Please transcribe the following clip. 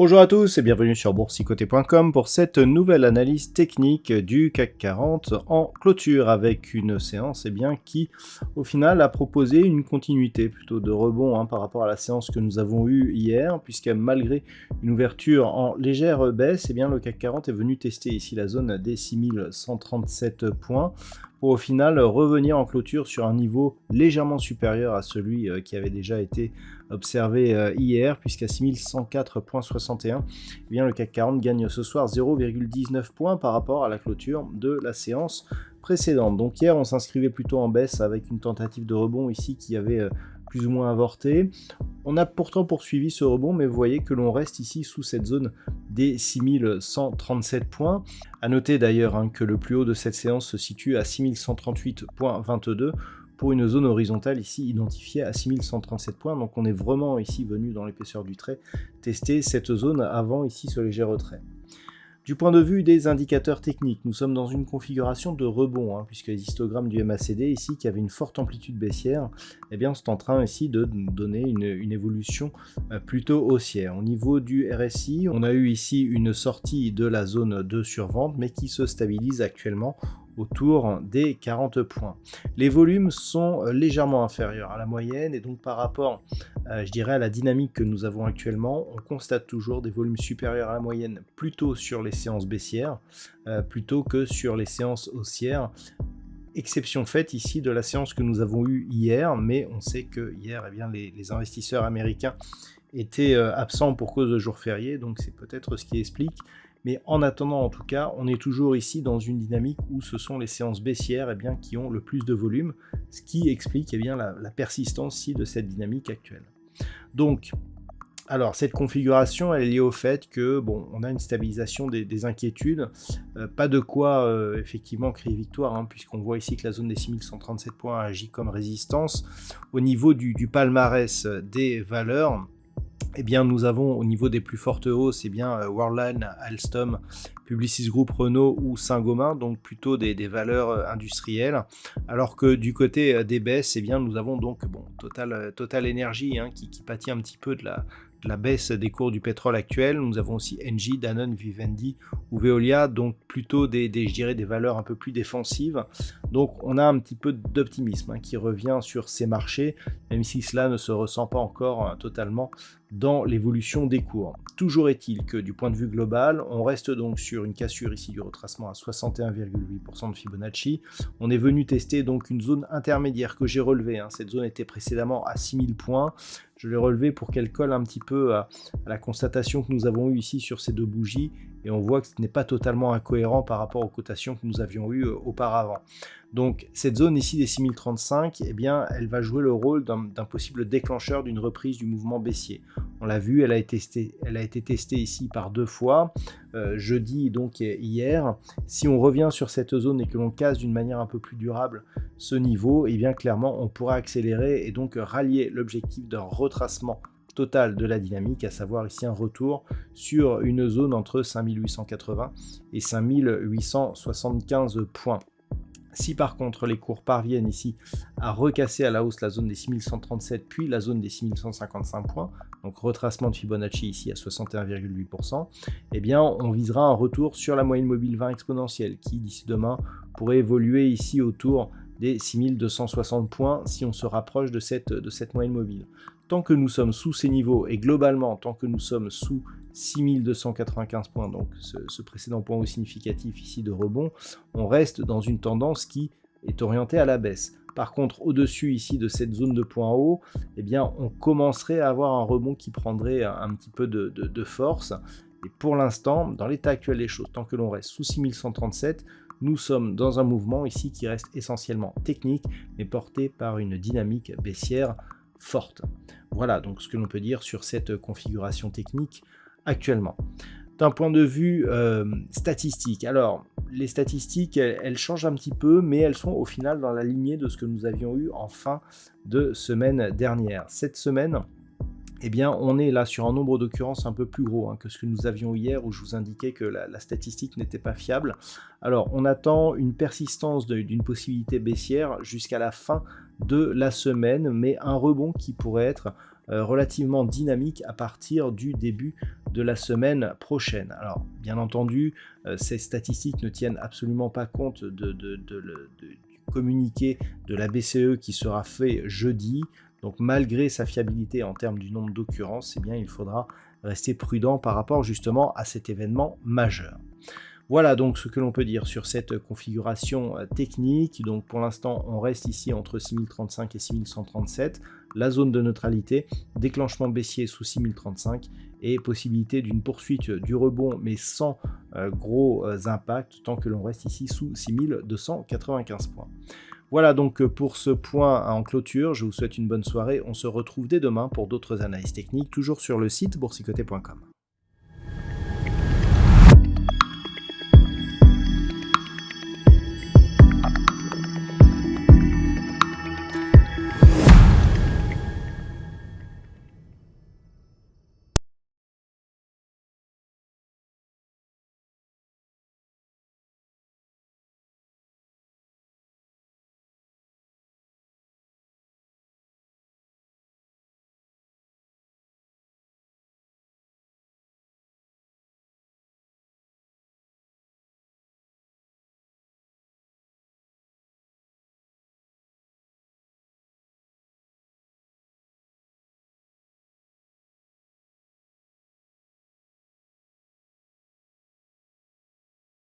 Bonjour à tous et bienvenue sur boursicoté.com pour cette nouvelle analyse technique du CAC 40 en clôture avec une séance qui au final a proposé une continuité plutôt de rebond par rapport à la séance que nous avons eue hier, puisque malgré une ouverture en légère baisse, le CAC 40 est venu tester ici la zone des 6137 points pour au final revenir en clôture sur un niveau légèrement supérieur à celui qui avait déjà été observé hier, puisqu'à 6104.61, le CAC 40 gagne ce soir 0,19 points par rapport à la clôture de la séance précédente. Donc hier, on s'inscrivait plutôt en baisse avec une tentative de rebond ici qui avait plus ou moins avorté. On a pourtant poursuivi ce rebond, mais vous voyez que l'on reste ici sous cette zone des 6137 points. A noter d'ailleurs que le plus haut de cette séance se situe à 6138.22 pour une zone horizontale ici identifiée à 6137 points. Donc on est vraiment ici venu dans l'épaisseur du trait tester cette zone avant ici ce léger retrait. Du point de vue des indicateurs techniques, nous sommes dans une configuration de rebond, puisque les histogrammes du MACD ici, qui avait une forte amplitude baissière, sont en train ici de donner une évolution plutôt haussière. Au niveau du RSI, on a eu ici une sortie de la zone de survente, mais qui se stabilise actuellement autour des 40 points. Les volumes sont légèrement inférieurs à la moyenne et donc par rapport, à la dynamique que nous avons actuellement, on constate toujours des volumes supérieurs à la moyenne plutôt sur les séances baissières plutôt que sur les séances haussières. Exception faite ici de la séance que nous avons eue hier, mais on sait que hier, les investisseurs américains étaient absents pour cause de jours fériés, donc c'est peut-être ce qui explique. Mais en attendant, en tout cas, on est toujours ici dans une dynamique où ce sont les séances baissières qui ont le plus de volume, ce qui explique la persistance ici de cette dynamique actuelle. Donc, alors cette configuration, elle est liée au fait que on a une stabilisation des inquiétudes, pas de quoi effectivement crier victoire, puisqu'on voit ici que la zone des 6137 points agit comme résistance. Au niveau du palmarès des valeurs, nous avons au niveau des plus fortes hausses, Worldline, Alstom, Publicis Groupe, Renault ou Saint-Gobain, donc plutôt des valeurs industrielles, alors que du côté des baisses, nous avons donc Total Energy qui pâtit un petit peu de la baisse des cours du pétrole actuel. Nous avons aussi Engie, Danone, Vivendi ou Veolia, donc plutôt des valeurs un peu plus défensives. Donc on a un petit peu d'optimisme qui revient sur ces marchés, même si cela ne se ressent pas encore totalement dans l'évolution des cours. Toujours est-il que du point de vue global, on reste donc sur une cassure ici du retracement à 61,8% de Fibonacci. On est venu tester donc une zone intermédiaire que j'ai relevée. Cette zone était précédemment à 6000 points. Je l'ai relevée pour qu'elle colle un petit peu à la constatation que nous avons eue ici sur ces deux bougies. Et on voit que ce n'est pas totalement incohérent par rapport aux cotations que nous avions eues auparavant. Donc cette zone ici des 6035, elle va jouer le rôle d'un possible déclencheur d'une reprise du mouvement baissier. On l'a vu, elle a été testée ici par deux fois, jeudi donc hier. Si on revient sur cette zone et que l'on casse d'une manière un peu plus durable ce niveau, clairement on pourra accélérer et donc rallier l'objectif d'un retracement total de la dynamique, à savoir ici un retour sur une zone entre 5880 et 5875 points. Si par contre les cours parviennent ici à recasser à la hausse la zone des 6137 puis la zone des 6155 points, donc retracement de Fibonacci ici à 61,8%, on visera un retour sur la moyenne mobile 20 exponentielle qui d'ici demain pourrait évoluer ici autour des 6260 points si on se rapproche de cette moyenne mobile. Tant que nous sommes sous ces niveaux et globalement tant que nous sommes sous 6295 points, donc ce précédent point haut significatif ici de rebond, on reste dans une tendance qui est orientée à la baisse. Par contre, au-dessus ici de cette zone de points hauts, on commencerait à avoir un rebond qui prendrait un petit peu de force. Et pour l'instant, dans l'état actuel des choses, tant que l'on reste sous 6137, nous sommes dans un mouvement ici qui reste essentiellement technique, mais porté par une dynamique baissière forte. Voilà donc ce que l'on peut dire sur cette configuration technique actuellement. d'un point de vue statistique. Alors, les statistiques, elles changent un petit peu, mais elles sont au final dans la lignée de ce que nous avions eu en fin de semaine dernière. Cette semaine, eh bien, on est là sur un nombre d'occurrences un peu plus gros que ce que nous avions hier, où je vous indiquais que la statistique n'était pas fiable. Alors, on attend une persistance d'une possibilité baissière jusqu'à la fin de la semaine, mais un rebond qui pourrait être relativement dynamique à partir du début de la semaine prochaine. Alors, bien entendu, ces statistiques ne tiennent absolument pas compte du communiqué de la BCE qui sera fait jeudi. Donc malgré sa fiabilité en termes du nombre d'occurrences, eh bien, il faudra rester prudent par rapport justement à cet événement majeur. Voilà donc ce que l'on peut dire sur cette configuration technique. Donc pour l'instant, on reste ici entre 6035 et 6137, la zone de neutralité, déclenchement baissier sous 6035 et possibilité d'une poursuite du rebond, mais sans gros impacts, tant que l'on reste ici sous 6295 points. Voilà donc pour ce point en clôture, je vous souhaite une bonne soirée, on se retrouve dès demain pour d'autres analyses techniques, toujours sur le site boursicoté.com.